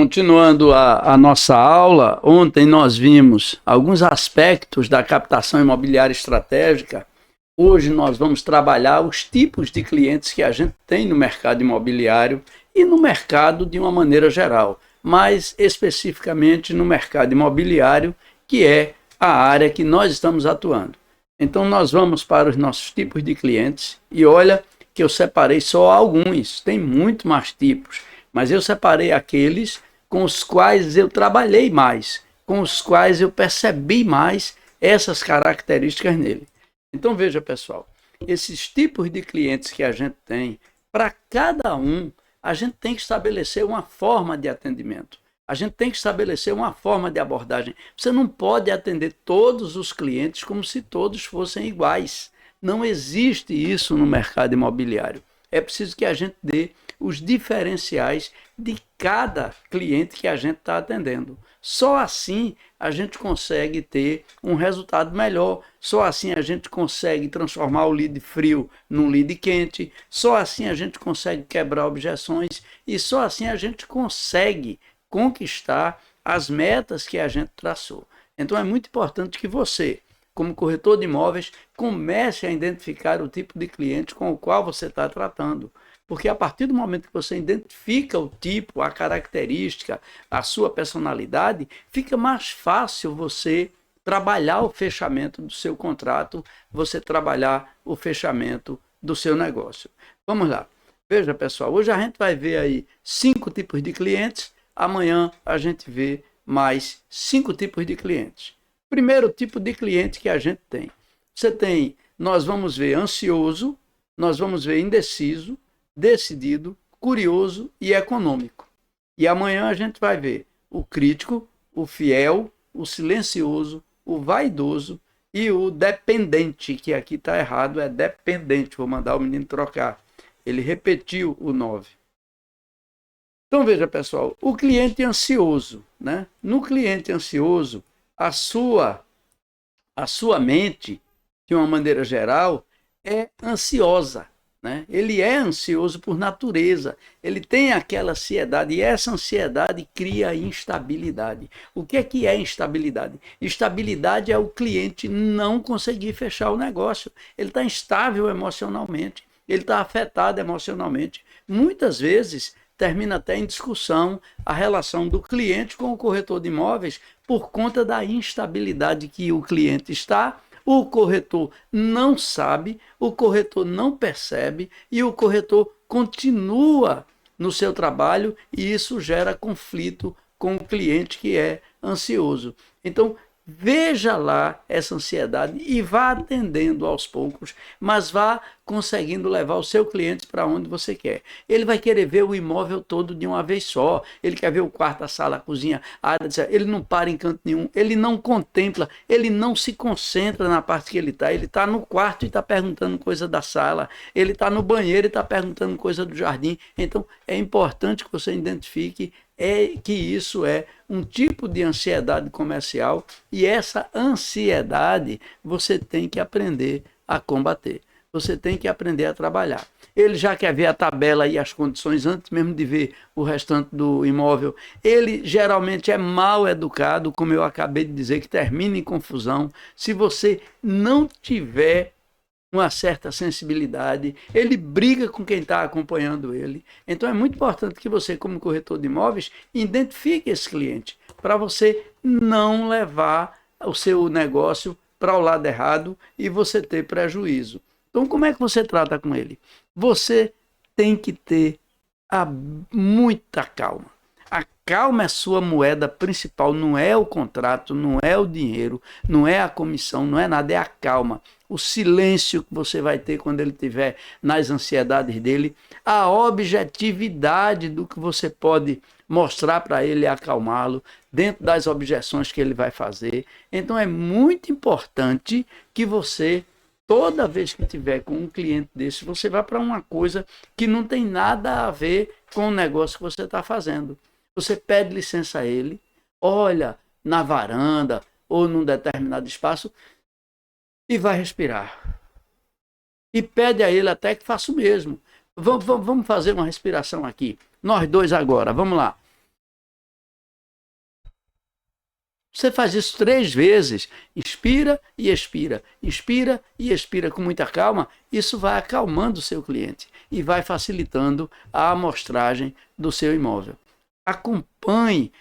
Continuando a nossa aula, ontem nós vimos alguns aspectos da captação imobiliária estratégica. Hoje nós vamos trabalhar os tipos de clientes que a gente tem no mercado imobiliário e no mercado de uma maneira geral, mas especificamente no mercado imobiliário, que é a área que nós estamos atuando. Então nós vamos para os nossos tipos de clientes e olha que eu separei só alguns, tem muito mais tipos, mas eu separei aqueles com os quais eu trabalhei mais, com os quais eu percebi mais essas características nele. Então veja, pessoal, esses tipos de clientes que a gente tem, para cada um, a gente tem que estabelecer uma forma de atendimento. A gente tem que estabelecer uma forma de abordagem. Você não pode atender todos os clientes como se todos fossem iguais. Não existe isso no mercado imobiliário. É preciso que a gente dê os diferenciais de cada cliente que a gente está atendendo. Só assim a gente consegue ter um resultado melhor, só assim a gente consegue transformar o lead frio num lead quente, só assim a gente consegue quebrar objeções e só assim a gente consegue conquistar as metas que a gente traçou. Então é muito importante que você, como corretor de imóveis, comece a identificar o tipo de cliente com o qual você está tratando. Porque a partir do momento que você identifica o tipo, a característica, a sua personalidade, fica mais fácil você trabalhar o fechamento do seu contrato, você trabalhar o fechamento do seu negócio. Vamos lá. Veja, pessoal, hoje a gente vai ver aí 5 tipos de clientes, amanhã a gente vê mais 5 tipos de clientes. Primeiro tipo de cliente que a gente tem. Nós vamos ver ansioso, nós vamos ver indeciso, decidido, curioso e econômico. E amanhã a gente vai ver o crítico, o fiel, o silencioso, o vaidoso e o dependente, que aqui está errado, é dependente. Vou mandar o menino trocar. Ele repetiu o 9. Então veja, pessoal, o cliente ansioso, né? No cliente ansioso, a sua mente, de uma maneira geral, é ansiosa. Né? Ele é ansioso por natureza, ele tem aquela ansiedade e essa ansiedade cria instabilidade. O que é instabilidade? Instabilidade é o cliente não conseguir fechar o negócio, ele está instável emocionalmente, ele está afetado emocionalmente. Muitas vezes termina até em discussão a relação do cliente com o corretor de imóveis por conta da instabilidade que o cliente está. O corretor não sabe, o corretor não percebe e o corretor continua no seu trabalho e isso gera conflito com o cliente que é ansioso. Então, veja lá essa ansiedade e vá atendendo aos poucos, mas vá conseguindo levar o seu cliente para onde você quer. Ele vai querer ver o imóvel todo de uma vez só, ele quer ver o quarto, a sala, a cozinha, a área, ele não para em canto nenhum, ele não contempla, ele não se concentra na parte que ele está no quarto e está perguntando coisa da sala, ele está no banheiro e está perguntando coisa do jardim. Então é importante que você identifique que isso é um tipo de ansiedade comercial e essa ansiedade você tem que aprender a combater. Você tem que aprender a trabalhar. Ele já quer ver a tabela e as condições antes mesmo de ver o restante do imóvel. Ele geralmente é mal educado, como eu acabei de dizer, que termina em confusão. Se você não tiver uma certa sensibilidade, ele briga com quem está acompanhando ele. Então é muito importante que você, como corretor de imóveis, identifique esse cliente, para você não levar o seu negócio para o lado errado e você ter prejuízo. Então como é que você trata com ele? Você tem que ter muita calma. A calma é sua moeda principal, não é o contrato, não é o dinheiro, não é a comissão, não é nada, é a calma. O silêncio que você vai ter quando ele estiver nas ansiedades dele, a objetividade do que você pode mostrar para ele e acalmá-lo, dentro das objeções que ele vai fazer. Então é muito importante que você, toda vez que tiver com um cliente desse, você vá para uma coisa que não tem nada a ver com o negócio que você está fazendo. Você pede licença a ele, olha na varanda ou num determinado espaço e vai respirar. E pede a ele até que faça o mesmo. Vamos fazer uma respiração aqui. Nós dois agora, vamos lá. Você faz isso 3 vezes, inspira e expira com muita calma, isso vai acalmando o seu cliente e vai facilitando a amostragem do seu imóvel. Acompanhe,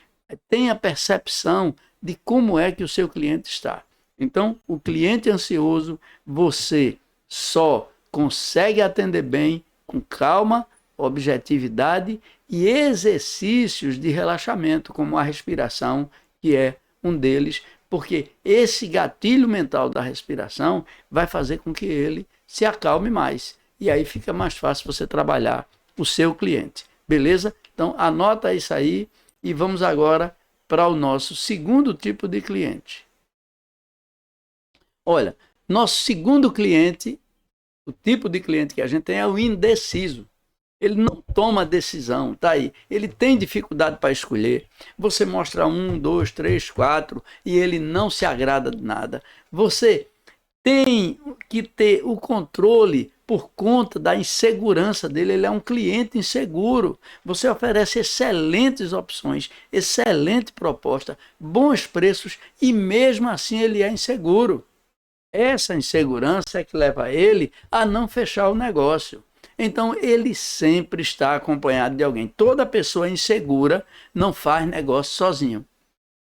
tenha percepção de como é que o seu cliente está. Então, o cliente ansioso, você só consegue atender bem com calma, objetividade e exercícios de relaxamento, como a respiração, que é um deles, porque esse gatilho mental da respiração vai fazer com que ele se acalme mais. E aí fica mais fácil você trabalhar o seu cliente. Beleza? Então, anota isso aí e vamos agora para o nosso segundo tipo de cliente. Olha, nosso segundo cliente, o tipo de cliente que a gente tem é o indeciso. Ele não toma decisão, tá aí. Ele tem dificuldade para escolher. Você mostra 1, 2, 3, 4 e ele não se agrada de nada. Você tem que ter o controle por conta da insegurança dele. Ele é um cliente inseguro. Você oferece excelentes opções, excelente proposta, bons preços e mesmo assim ele é inseguro. Essa insegurança é que leva ele a não fechar o negócio. Então, ele sempre está acompanhado de alguém. Toda pessoa insegura não faz negócio sozinho.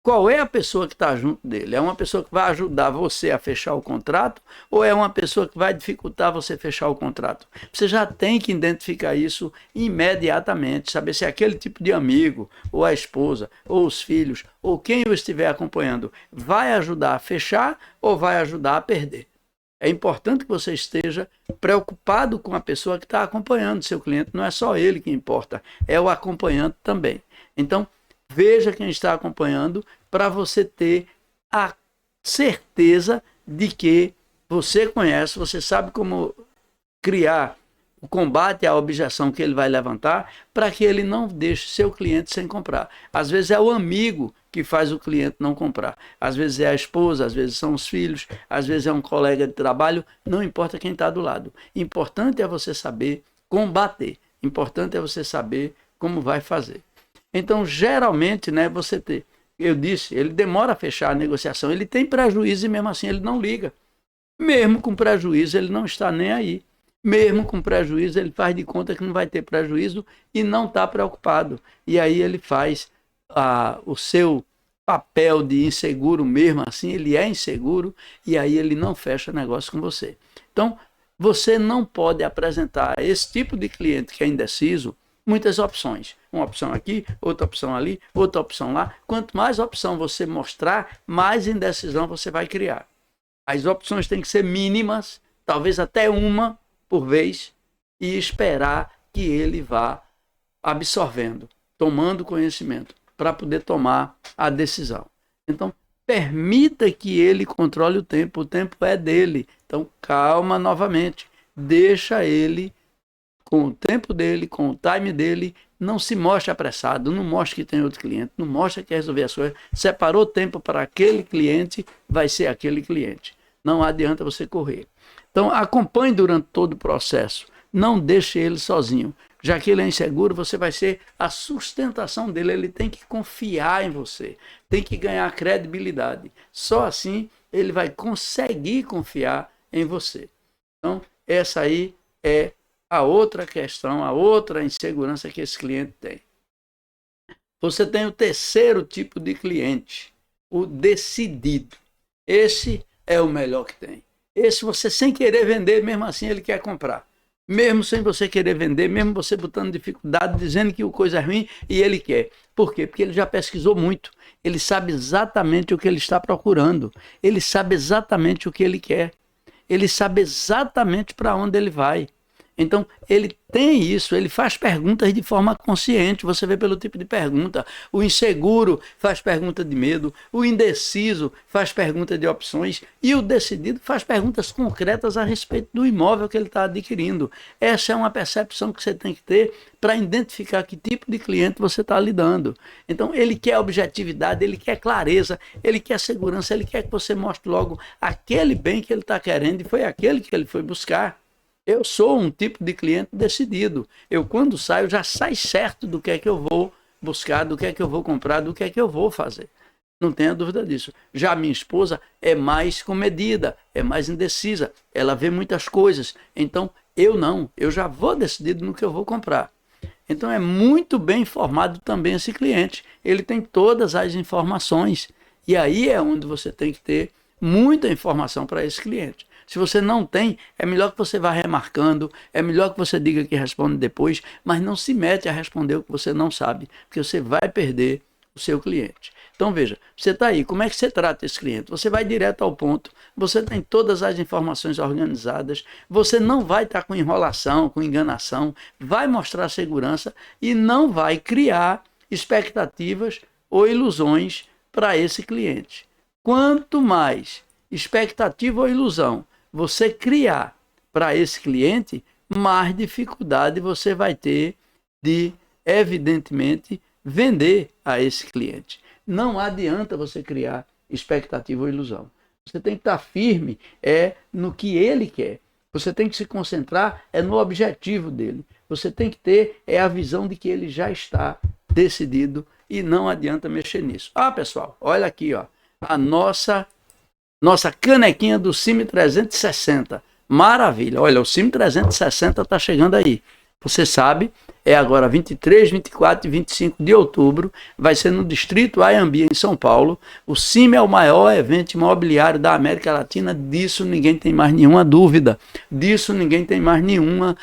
Qual é a pessoa que está junto dele? É uma pessoa que vai ajudar você a fechar o contrato ou é uma pessoa que vai dificultar você fechar o contrato? Você já tem que identificar isso imediatamente, saber se aquele tipo de amigo, ou a esposa, ou os filhos, ou quem o estiver acompanhando, vai ajudar a fechar ou vai ajudar a perder. É importante que você esteja preocupado com a pessoa que está acompanhando seu cliente. Não é só ele que importa, é o acompanhante também. Então, veja quem está acompanhando para você ter a certeza de que você conhece, você sabe como criar o combate à objeção que ele vai levantar para que ele não deixe seu cliente sem comprar. Às vezes é o amigo que faz o cliente não comprar. Às vezes é a esposa, às vezes são os filhos, às vezes é um colega de trabalho, não importa quem está do lado. Importante é você saber combater. Importante é você saber como vai fazer. Então, geralmente, né, você tem, eu disse, ele demora a fechar a negociação, ele tem prejuízo e mesmo assim ele não liga. Mesmo com prejuízo, ele não está nem aí. Mesmo com prejuízo, ele faz de conta que não vai ter prejuízo e não está preocupado. E aí ele faz o seu papel de inseguro mesmo assim, ele é inseguro e aí ele não fecha negócio com você. Então, você não pode apresentar a esse tipo de cliente que é indeciso muitas opções. Uma opção aqui, outra opção ali, outra opção lá. Quanto mais opção você mostrar, mais indecisão você vai criar. As opções têm que ser mínimas, talvez até uma por vez, e esperar que ele vá absorvendo, tomando conhecimento, para poder tomar a decisão. Então, permita que ele controle o tempo é dele. Então, calma novamente, deixa ele com o tempo dele, com o time dele, não se mostre apressado, não mostre que tem outro cliente, não mostre que quer resolver as coisas. Separou tempo para aquele cliente, vai ser aquele cliente. Não adianta você correr. Então, acompanhe durante todo o processo. Não deixe ele sozinho. Já que ele é inseguro, você vai ser a sustentação dele. Ele tem que confiar em você, tem que ganhar credibilidade. Só assim ele vai conseguir confiar em você. Então, essa aí é a outra questão, a outra insegurança que esse cliente tem. Você tem o terceiro tipo de cliente, o decidido. Esse é o melhor que tem. Esse você sem querer vender, mesmo assim ele quer comprar. Mesmo sem você querer vender, mesmo você botando dificuldade, dizendo que o coisa é ruim e ele quer. Por quê? Porque ele já pesquisou muito. Ele sabe exatamente o que ele está procurando. Ele sabe exatamente o que ele quer. Ele sabe exatamente para onde ele vai. Então, ele tem isso, ele faz perguntas de forma consciente, você vê pelo tipo de pergunta. O inseguro faz pergunta de medo, o indeciso faz pergunta de opções e o decidido faz perguntas concretas a respeito do imóvel que ele está adquirindo. Essa é uma percepção que você tem que ter para identificar que tipo de cliente você está lidando. Então, ele quer objetividade, ele quer clareza, ele quer segurança, ele quer que você mostre logo aquele bem que ele está querendo e foi aquele que ele foi buscar. Eu sou um tipo de cliente decidido. Eu, quando saio, já saio certo do que é que eu vou buscar, do que é que eu vou comprar, do que é que eu vou fazer. Não tenha dúvida disso. Já a minha esposa é mais comedida, é mais indecisa. Ela vê muitas coisas. Então, eu não. Eu já vou decidido no que eu vou comprar. Então, é muito bem informado também esse cliente. Ele tem todas as informações. E aí é onde você tem que ter muita informação para esse cliente. Se você não tem, é melhor que você vá remarcando, é melhor que você diga que responde depois, mas não se mete a responder o que você não sabe, porque você vai perder o seu cliente. Então veja, você está aí, como é que você trata esse cliente? Você vai direto ao ponto, você tem todas as informações organizadas, você não vai estar com enrolação, com enganação, vai mostrar segurança e não vai criar expectativas ou ilusões para esse cliente. Quanto mais expectativa ou ilusão você criar para esse cliente, mais dificuldade você vai ter de, evidentemente, vender a esse cliente. Não adianta você criar expectativa ou ilusão. Você tem que estar firme no que ele quer. Você tem que se concentrar no objetivo dele. Você tem que ter a visão de que ele já está decidido e não adianta mexer nisso. Pessoal, olha aqui, ó, a nossa canequinha do CIMI 360. Maravilha. Olha, o CIMI 360 está chegando aí. Você sabe, é agora 23, 24 e 25 de outubro. Vai ser no Distrito Anhembi, em São Paulo. O CIMI é o maior evento imobiliário da América Latina. Disso ninguém tem mais nenhuma dúvida. Disso ninguém tem mais nenhuma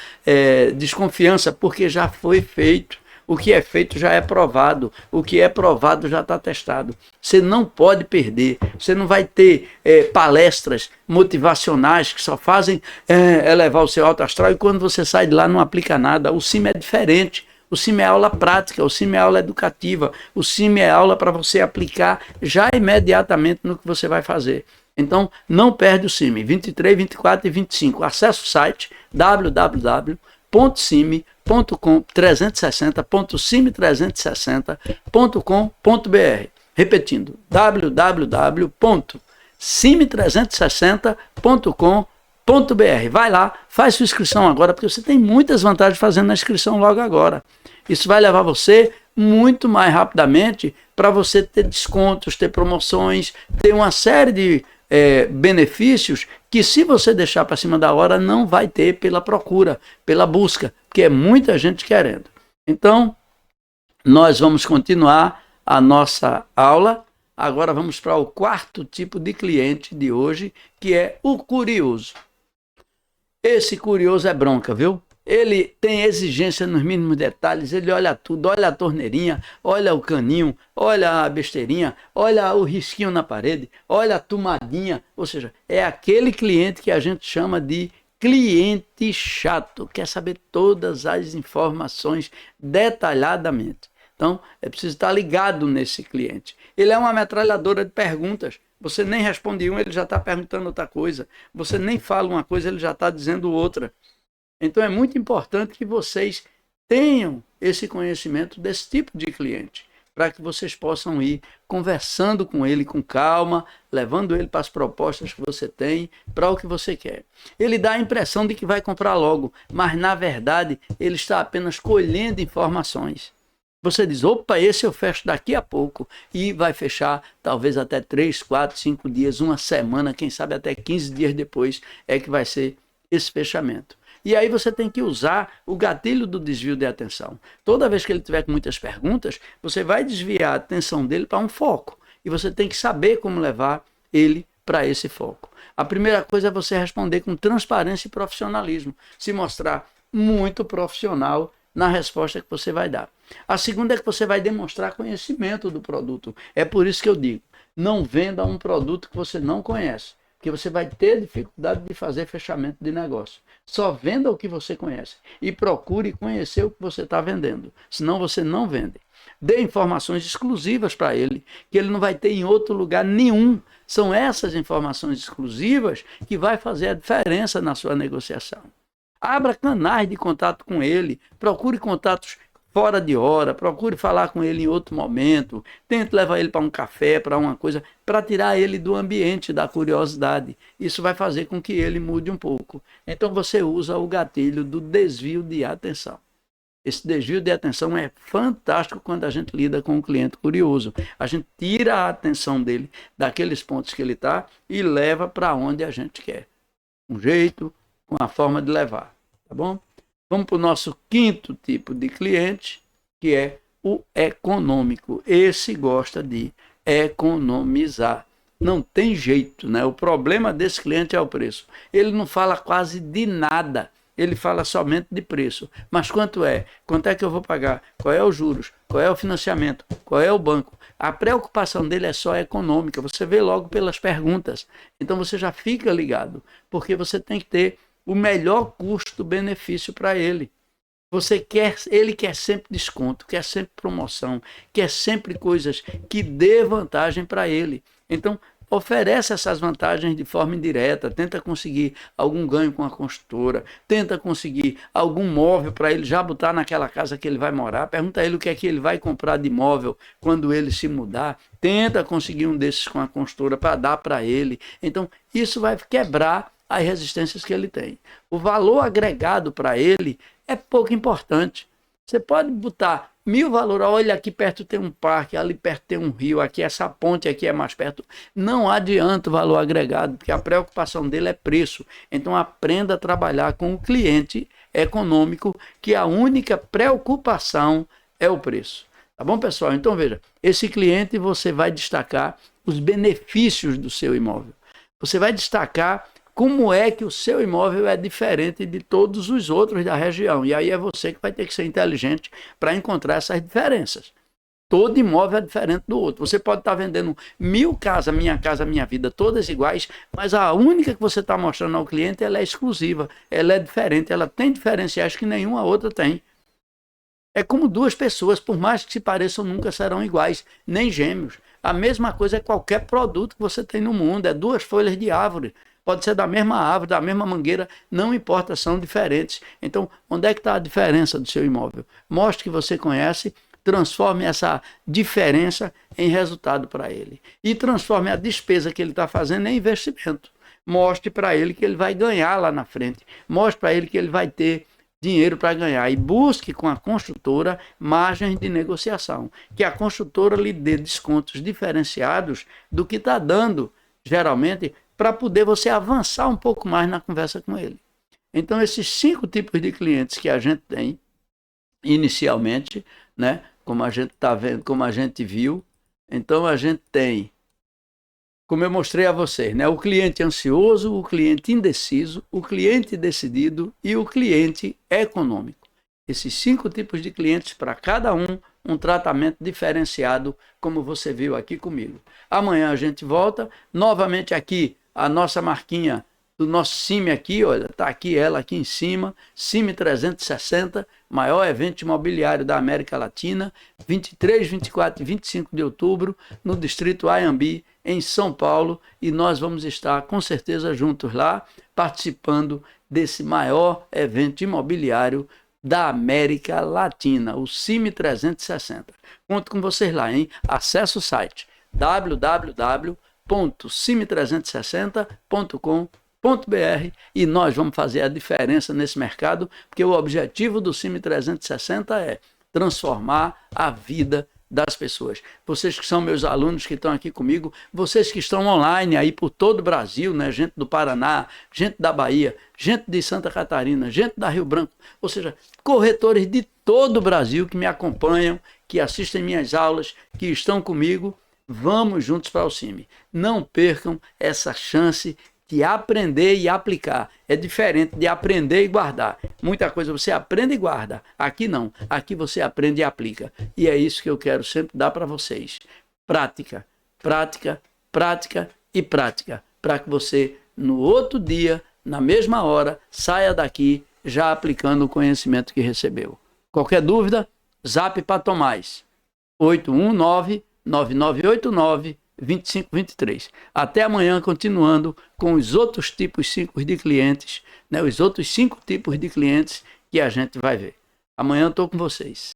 desconfiança, porque já foi feito. O que é feito já é provado. O que é provado já está testado. Você não pode perder. Você não vai ter palestras motivacionais que só fazem elevar o seu alto astral e quando você sai de lá não aplica nada. O CIMI é diferente. O CIMI é aula prática, o CIMI é aula educativa. O CIMI é aula para você aplicar já imediatamente no que você vai fazer. Então, não perde o CIMI. 23, 24 e 25. Acesse o site www.cime360.cime360.com.br. Repetindo, www.cime360.com.br. Vai lá, faz sua inscrição agora, porque você tem muitas vantagens fazendo a inscrição logo agora. Isso vai levar você muito mais rapidamente para você ter descontos, ter promoções, ter uma série de benefícios que se você deixar para cima da hora não vai ter pela procura, pela busca, porque é muita gente querendo. Então, nós vamos continuar a nossa aula. Agora vamos para o quarto tipo de cliente de hoje, que é o curioso. Esse curioso é bronca, viu? Ele tem exigência nos mínimos detalhes, ele olha tudo, olha a torneirinha, olha o caninho, olha a besteirinha, olha o risquinho na parede, olha a tomadinha, ou seja, é aquele cliente que a gente chama de cliente chato, quer saber todas as informações detalhadamente. Então, é preciso estar ligado nesse cliente. Ele é uma metralhadora de perguntas. Você nem responde uma, ele já está perguntando outra coisa. Você nem fala uma coisa, ele já está dizendo outra. Então, é muito importante que vocês tenham esse conhecimento desse tipo de cliente, para que vocês possam ir conversando com ele com calma, levando ele para as propostas que você tem, para o que você quer. Ele dá a impressão de que vai comprar logo, mas, na verdade, ele está apenas colhendo informações. Você diz, opa, esse eu fecho daqui a pouco, e vai fechar talvez até 3, 4, 5 dias, uma semana, quem sabe até 15 dias depois é que vai ser esse fechamento. E aí você tem que usar o gatilho do desvio de atenção. Toda vez que ele tiver com muitas perguntas, você vai desviar a atenção dele para um foco. E você tem que saber como levar ele para esse foco. A primeira coisa é você responder com transparência e profissionalismo. Se mostrar muito profissional na resposta que você vai dar. A segunda é que você vai demonstrar conhecimento do produto. É por isso que eu digo, não venda um produto que você não conhece, porque você vai ter dificuldade de fazer fechamento de negócio. Só venda o que você conhece e procure conhecer o que você está vendendo, senão você não vende. Dê informações exclusivas para ele, que ele não vai ter em outro lugar nenhum. São essas informações exclusivas que vai fazer a diferença na sua negociação. Abra canais de contato com ele, procure contatos fora de hora, procure falar com ele em outro momento, tente levar ele para um café, para uma coisa, para tirar ele do ambiente da curiosidade. Isso vai fazer com que ele mude um pouco. Então você usa o gatilho do desvio de atenção. Esse desvio de atenção é fantástico quando a gente lida com um cliente curioso. A gente tira a atenção dele daqueles pontos que ele está e leva para onde a gente quer. Um jeito, uma forma de levar, tá bom? Vamos para o nosso quinto tipo de cliente, que é o econômico. Esse gosta de economizar. Não tem jeito, né? O problema desse cliente é o preço. Ele não fala quase de nada. Ele fala somente de preço. Mas quanto é? Quanto é que eu vou pagar? Qual é os juros? Qual é o financiamento? Qual é o banco? A preocupação dele é só econômica. Você vê logo pelas perguntas. Então você já fica ligado, porque você tem que ter o melhor custo-benefício para ele. Ele quer sempre desconto, quer sempre promoção, quer sempre coisas que dê vantagem para ele. Então, oferece essas vantagens de forma indireta, tenta conseguir algum ganho com a construtora, tenta conseguir algum móvel para ele já botar naquela casa que ele vai morar, pergunta a ele o que é que ele vai comprar de móvel quando ele se mudar, tenta conseguir um desses com a construtora para dar para ele. Então, isso vai quebrar as resistências que ele tem. O valor agregado para ele é pouco importante. Você pode botar 1000 valor, olha, aqui perto tem um parque, ali perto tem um rio, aqui essa ponte aqui é mais perto. Não adianta o valor agregado, porque a preocupação dele é preço. Então aprenda a trabalhar com o cliente econômico, que a única preocupação é o preço. Tá bom, pessoal? Então veja, esse cliente você vai destacar os benefícios do seu imóvel. Você vai destacar como é que o seu imóvel é diferente de todos os outros da região. E aí é você que vai ter que ser inteligente para encontrar essas diferenças. Todo imóvel é diferente do outro. Você pode estar vendendo 1000 casas, Minha Vida, todas iguais, mas a única que você está mostrando ao cliente, ela é exclusiva, ela é diferente, ela tem diferenciais que nenhuma outra tem. É como duas pessoas, por mais que se pareçam, nunca serão iguais, nem gêmeos. A mesma coisa é qualquer produto que você tem no mundo, é duas folhas de árvore. Pode ser da mesma árvore, da mesma mangueira, não importa, são diferentes. Então, onde é que está a diferença do seu imóvel? Mostre que você conhece, transforme essa diferença em resultado para ele. E transforme a despesa que ele está fazendo em investimento. Mostre para ele que ele vai ganhar lá na frente. Mostre para ele que ele vai ter dinheiro para ganhar. E busque com a construtora margens de negociação. Que a construtora lhe dê descontos diferenciados do que está dando, geralmente, para poder você avançar um pouco mais na conversa com ele. Então, esses 5 tipos de clientes que a gente tem, inicialmente, né, como a gente está vendo, como a gente viu, então a gente tem, como eu mostrei a vocês, né, o cliente ansioso, o cliente indeciso, o cliente decidido e o cliente econômico. Esses 5 tipos de clientes, para cada um tratamento diferenciado, como você viu aqui comigo. Amanhã a gente volta, novamente aqui, a nossa marquinha do nosso CIMI aqui, olha, está aqui ela aqui em cima, CIMI 360, maior evento imobiliário da América Latina, 23, 24 e 25 de outubro, no distrito Anhembi, em São Paulo, e nós vamos estar com certeza juntos lá, participando desse maior evento imobiliário da América Latina, o CIMI 360. Conto com vocês lá, hein? Acesse o site www.cime360.com.br e nós vamos fazer a diferença nesse mercado, porque o objetivo do CIMI 360 é transformar a vida das pessoas. Vocês que são meus alunos que estão aqui comigo, vocês que estão online aí por todo o Brasil, né? Gente do Paraná, gente da Bahia, gente de Santa Catarina, gente da Rio Branco, ou seja, corretores de todo o Brasil que me acompanham, que assistem minhas aulas, que estão comigo, vamos juntos para o CIMI. Não percam essa chance de aprender e aplicar. É diferente de aprender e guardar. Muita coisa você aprende e guarda. Aqui não. Aqui você aprende e aplica. E é isso que eu quero sempre dar para vocês. Prática, prática, prática e prática. Para que você, no outro dia, na mesma hora, saia daqui já aplicando o conhecimento que recebeu. Qualquer dúvida, zap para Tomás. 819-9989-2523. Até amanhã, continuando com os outros tipos 5 de clientes, né? Os outros 5 tipos de clientes que a gente vai ver. Amanhã eu estou com vocês.